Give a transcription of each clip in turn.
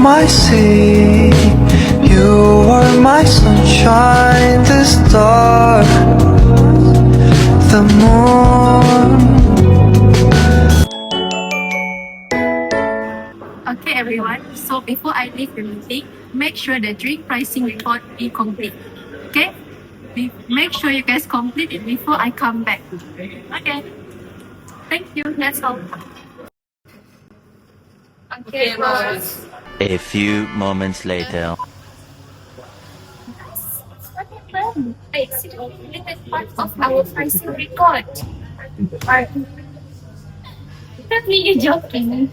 my sea, you are my sunshine, the star, the moon. Okay everyone, so before I leave the meeting, make sure the drink pricing report be complete. Okay? Make sure you guys complete it before I come back. Okay. Thank you. That's all. Okay, boss. A few moments later. What happened? I accidentally deleted part of our pricing record. Tell me you're joking.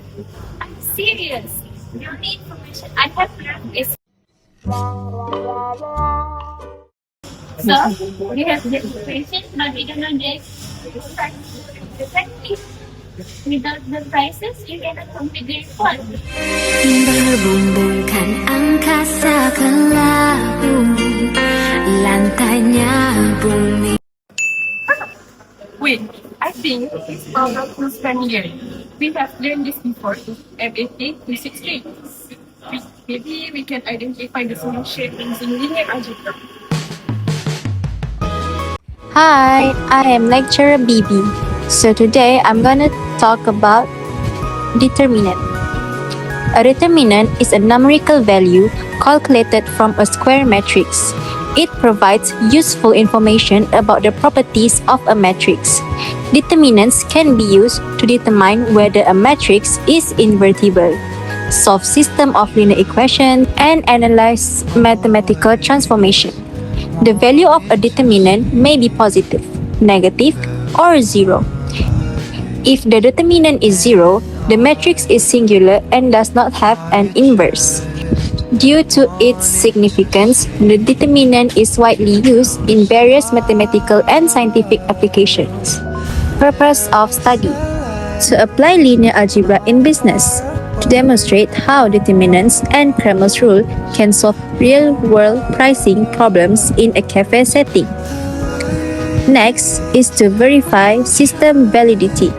I'm serious. The only information I have learned is so we have the information, but we don't know the price exactly. Without the prices, you cannot complete the report. Berbumbungkan angkasa ke labu, lantainya bumi. Wait, I think it's powerful familiar. We have learned this before in MAT263. Maybe we can identify the solution using linear algebra. Hi, I am lecturer Bibi. So today I'm gonna talk about determinant. A determinant is a numerical value calculated from a square matrix. It provides useful information about the properties of a matrix. Determinants can be used to determine whether a matrix is invertible, solve system of linear equations, and analyze mathematical transformation. The value of a determinant may be positive, negative, or zero. If the determinant is zero, the matrix is singular and does not have an inverse. Due to its significance, the determinant is widely used in various mathematical and scientific applications. Purpose of study: to apply linear algebra in business, to demonstrate how determinants and Cramer's rule can solve real-world pricing problems in a cafe setting. Next is to verify system validity,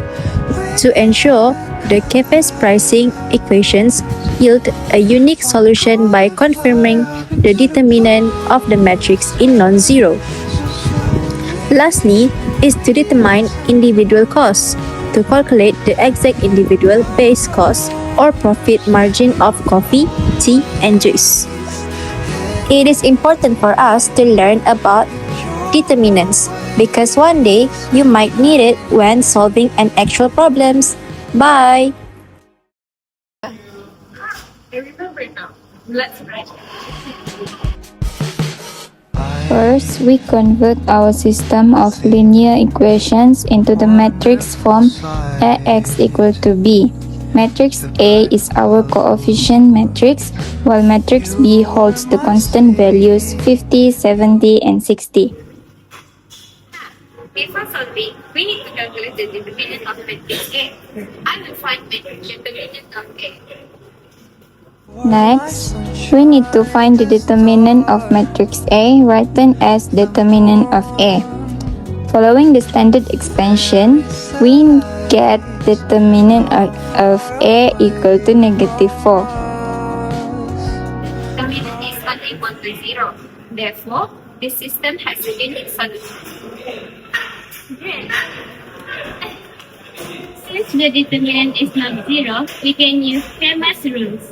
to ensure the cafe's pricing equations yield a unique solution by confirming the determinant of the matrix in non-zero. Lastly is to determine individual costs, to calculate the exact individual base cost or profit margin of coffee, tea, and juice. It is important for us to learn about determinants because one day you might need it when solving an actual problems. Bye! I remember now. Let's write. First, we convert our system of linear equations into the matrix form Ax equal to B. Matrix A is our coefficient matrix, while matrix B holds the constant values 50, 70, and 60. Before solving, we need to calculate the determinant of matrix A. I will find the determinant of A. Next, we need to find the determinant of matrix A written as determinant of A. Following the standard expansion, we get determinant of A equal to negative 4. Determinant is unequal to 0. Therefore, this system has a unique solution. Since the determinant is not 0, we can use Cramer's rules.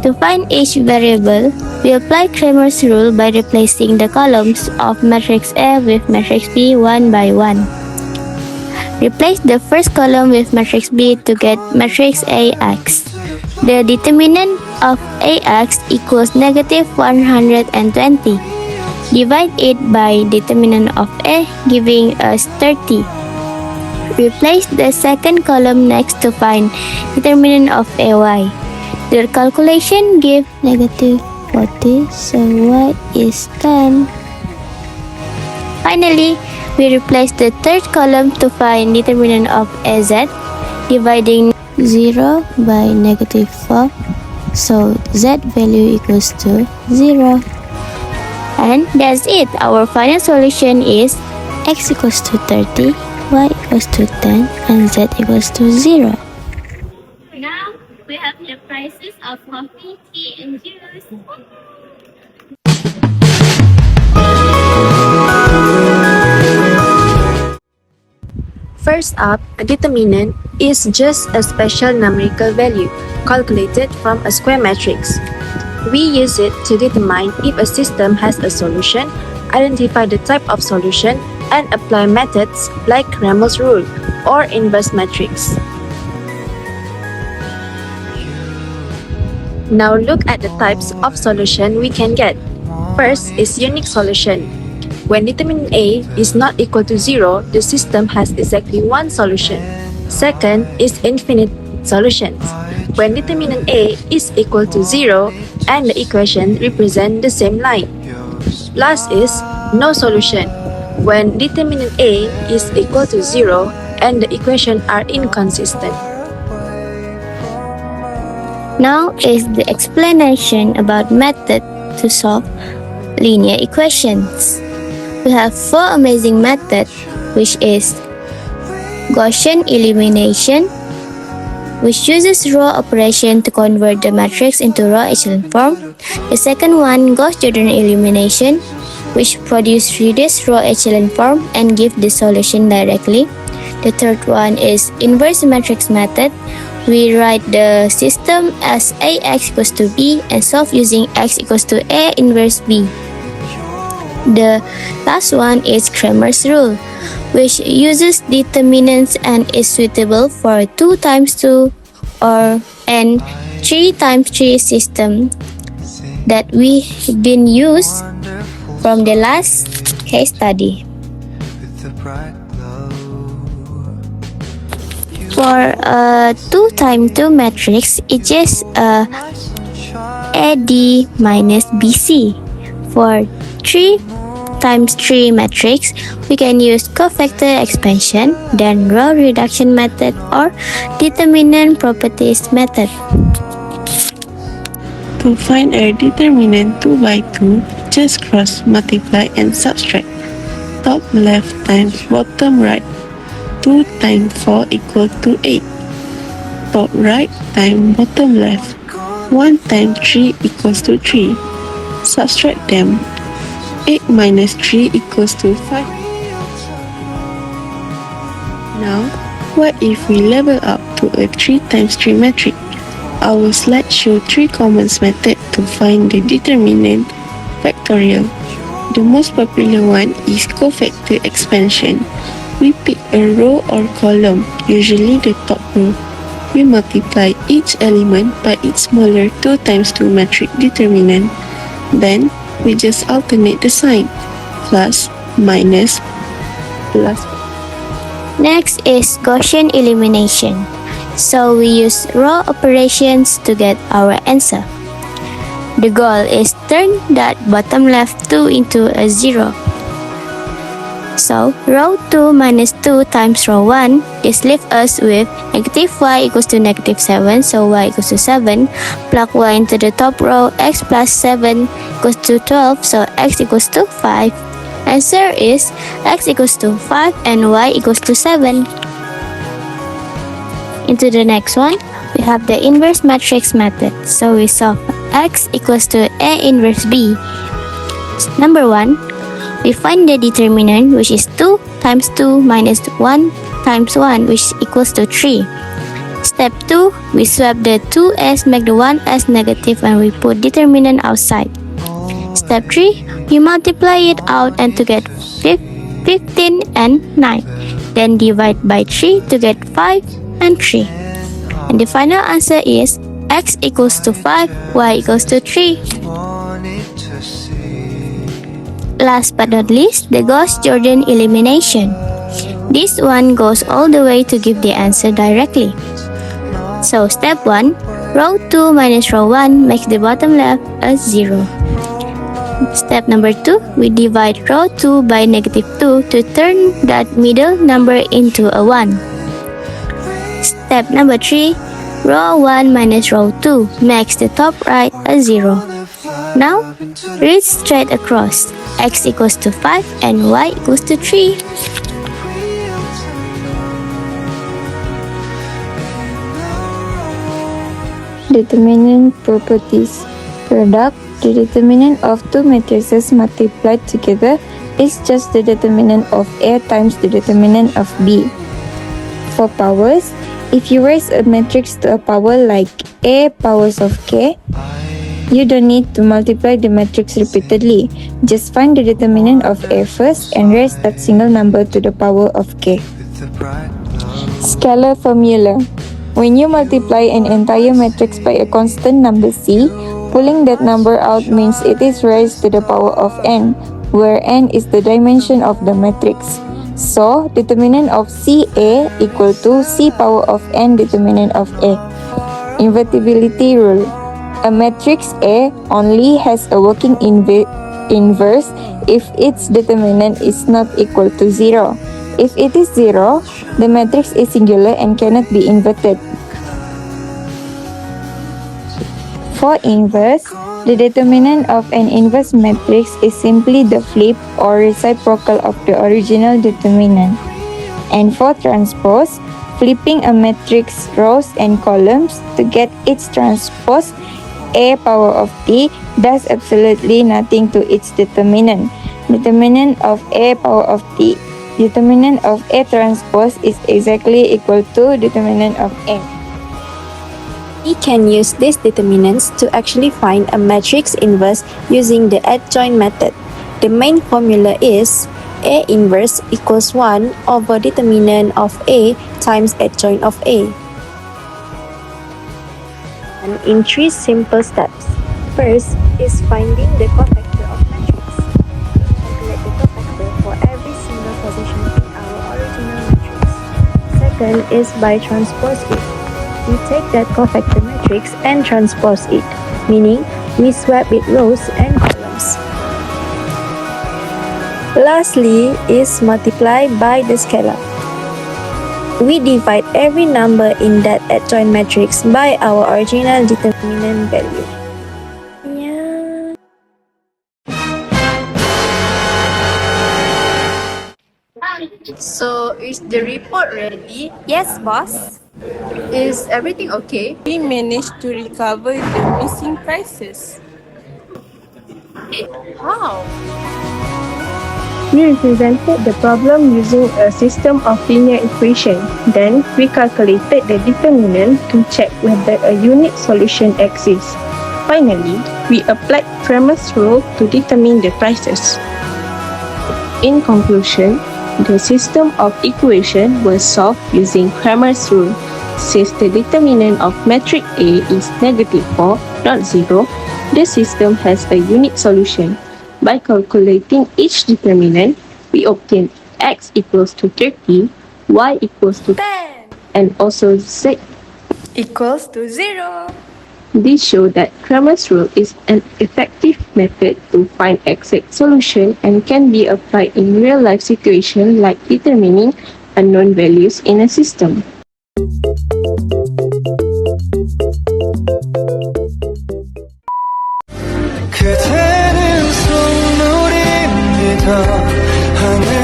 To find each variable, we apply Cramer's rule by replacing the columns of matrix A with matrix B one by one. Replace the first column with matrix B to get matrix AX. The determinant of AX equals negative 120. Divide it by determinant of A, giving us 30. Replace the second column next to find determinant of AY. The calculation gives negative 40, so y is 10. Finally, we replace the third column to find determinant of AZ, dividing 0 by negative 4, so z value equals to 0. And that's it. Our final solution is x equals to 30, y equals to 10, and z equals to 0. Now, we have the prices of coffee, tea, and juice. First up, a determinant is just a special numerical value calculated from a square matrix. We use it to determine if a system has a solution, identify the type of solution, and apply methods like Cramer's rule or inverse matrix. Now look at the types of solution we can get. First is unique solution. When determinant A is not equal to 0, the system has exactly one solution. Second is infinite solutions. When determinant A is equal to 0 and the equation represent the same line. Last is no solution. When determinant A is equal to 0 and the equation are inconsistent. Now is the explanation about method to solve linear equations. We have four amazing methods, which is Gaussian elimination, which uses row operation to convert the matrix into row echelon form. The second one, Gauss-Jordan elimination, which produce reduced row echelon form and give the solution directly. The third one is inverse matrix method. We write the system as AX equals to B and solve using X equals to A inverse B. The last one is Cramer's rule, which uses determinants and is suitable for 2 times 2 or and 3 times 3 system that we been used from the last case study. For a 2 times 2 matrix, it's just AD minus BC. For 3 times 3 matrix, we can use cofactor expansion, then row reduction method or determinant properties method. To find a determinant 2 by 2, just cross multiply and subtract. Top left times bottom right. 2 times 4 equal to 8. Top right times bottom left. 1 times 3 equals to 3. Subtract them. 8 minus 3 equals to 5. Now, what if we level up to a 3 times 3 matrix? Our slide shows 3 common methods to find the determinant factorial. The most popular one is cofactor expansion. We pick a row or column, usually the top row. We multiply each element by its smaller 2 times 2 matrix determinant. Then, we just alternate the sign, plus, minus, plus. Next is Gaussian elimination. So we use row operations to get our answer. The goal is turn that bottom left 2 into a 0. So row 2 minus 2 times row 1 is leave us with negative y equals to negative 7, so y equals to 7. Plug y into the top row, x plus 7 equals to 12, so x equals to 5. Answer is x equals to 5 and y equals to 7. Into the next one, we have the inverse matrix method. So we solve x equals to A inverse B. Number 1, we find the determinant, which is 2 times 2 minus 1 times 1, which equals to 3. Step 2, we swap the 2's, make the 1's negative, and we put determinant outside. Step 3, we multiply it out and to get 15 and 9. Then divide by 3 to get 5 and 3. And the final answer is x equals to 5, y equals to 3. Last but not least, the Gauss-Jordan elimination. This one goes all the way to give the answer directly. So step 1, row 2 minus row 1 makes the bottom left a 0. Step number 2, we divide row 2 by negative 2 to turn that middle number into a 1. Step number 3, row 1 minus row 2 makes the top right a 0. Now, read straight across. X equals to 5 and y equals to 3. determinant properties. Product, the determinant of two matrices multiplied together is just the determinant of A times the determinant of B. For powers, if you raise a matrix to a power like A powers of K, you don't need to multiply the matrix repeatedly. Just find the determinant of A first and raise that single number to the power of K. Scalar formula. When you multiply an entire matrix by a constant number C, pulling that number out means it is raised to the power of n, where n is the dimension of the matrix. So, determinant of CA equal to C power of n determinant of A. Invertibility rule. A matrix A only has a working inverse if its determinant is not equal to 0. If it is 0, the matrix is singular and cannot be inverted. For inverse, the determinant of an inverse matrix is simply the flip or reciprocal of the original determinant. And for transpose, flipping a matrix rows and columns to get its transpose A power of T does absolutely nothing to its determinant. Determinant of A power of T. Determinant of A transpose is exactly equal to determinant of A. We can use these determinants to actually find a matrix inverse using the adjoint method. The main formula is A inverse equals 1 over determinant of A times adjoint of A. And in 3 simple steps. First is finding the cofactor of matrix. Calculate the cofactor for every single position in our original matrix. Second is by transpose it. We take that cofactor matrix and transpose it, meaning we swap it rows and columns. Lastly is multiply by the scalar. We divide every number in that adjoint matrix by our original determinant value. So, is the report ready? Yes, boss. Is everything okay? We managed to recover the missing prices. How? We represented the problem using a system of linear equation. Then, we calculated the determinant to check whether a unique solution exists. Finally, we applied Cramer's rule to determine the prices. In conclusion, the system of equation was solved using Cramer's rule. Since the determinant of matrix A is -4, not 0, the system has a unique solution. By calculating each determinant, we obtain x equals to 30, y equals to 10, and also z Equals to 0. This shows that Cramer's rule is an effective method to find exact solution and can be applied in real-life situations like determining unknown values in a system. 그대는 선물입니다. 하늘